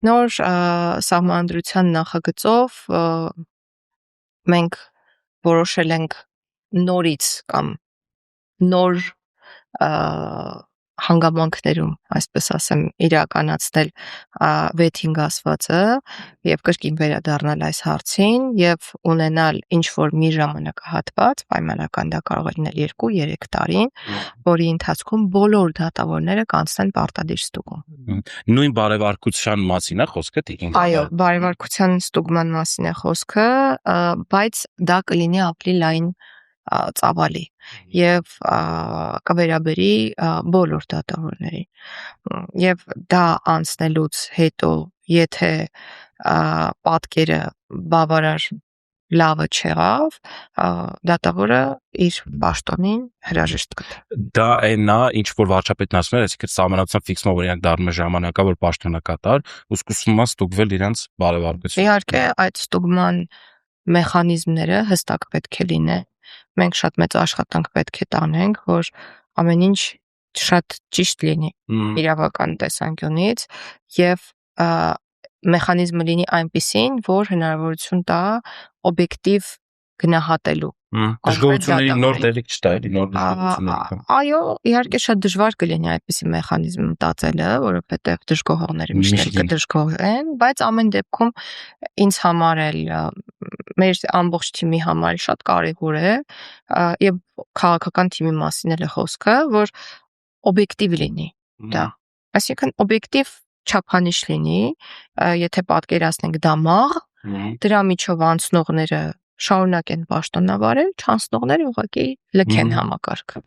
Նոր սահմանադրության նախագծով մենք որոշել ենք նորից կամ նոր հանգամանքներում, այսպես ասեմ, իրականացնել վեթինգ ասվածը եւ կրկին վերադառնալ այս հարցին եւ ունենալ ինչ-որ մի ժամանակահատված, պայմանական դա կարող է լինել 2-3 տարի, որի ընթացքում բոլոր դատավորները կանցնեն պարտադիր ստուգում։ Նույն բարեվարկության մասին է խոսքը տիկին։ Այո, բարեվարկության ստուգման մասին է խոսքը, բայց դա կլինի ավելի լայն ծավալի եւ կվերաբերի բոլոր դատավորներին եւ դա անցնելուց հետո եթե պատկերը բավարար լավը չեղավ դատավորը իր պաշտոնին հրաժեշտ կտա։ Դա այնն է, ինչ որ վարչապետն ասում է, այսինքն սահմանադրության ֆիքսումը օրինակ դառնում է ժամանակավոր պաշտոնակատար, ու սկսում է ստուգվել իրենց բարեվարկությունը։ Իհարկե, այդ ստուգման մեխանիզմները հստակ պետք է լինեն։ Մենք շատ մեծ աշխատանք պետք է տանենք, որ ամեն ինչ շատ ճիշտ լինի իրավական տեսանկյունից եւ մեխանիզմը լինի այնպիսին, որ հնարավորություն տա օբյեկտիվ գնահատելու։ Դժգոհությունների նոր տեղիք չտա, էլի նոր դժգոհությունների։ Այո, իհարկե շատ դժվար կլինի այդպիսի մեխանիզմ մտածելը, որովհետեւ դժգոհողները միշտ կդժգոհեն, բայց ամեն դեպքում ինձ համար էլ մեր ամբողջ թիմի համար շատ կարևոր է եւ քաղաքական թիմի մասին էլ է խոսքը, որ օբյեկտիվ լինի դա։ Այսինքն օբյեկտիվ չափանիշ լինի, եթե պատկերացնենք դա մաղ, դրա միջով անցնողները շարունակեն պաշտոնավարել, չանցնողները ուղղակի լքեն համակարգը։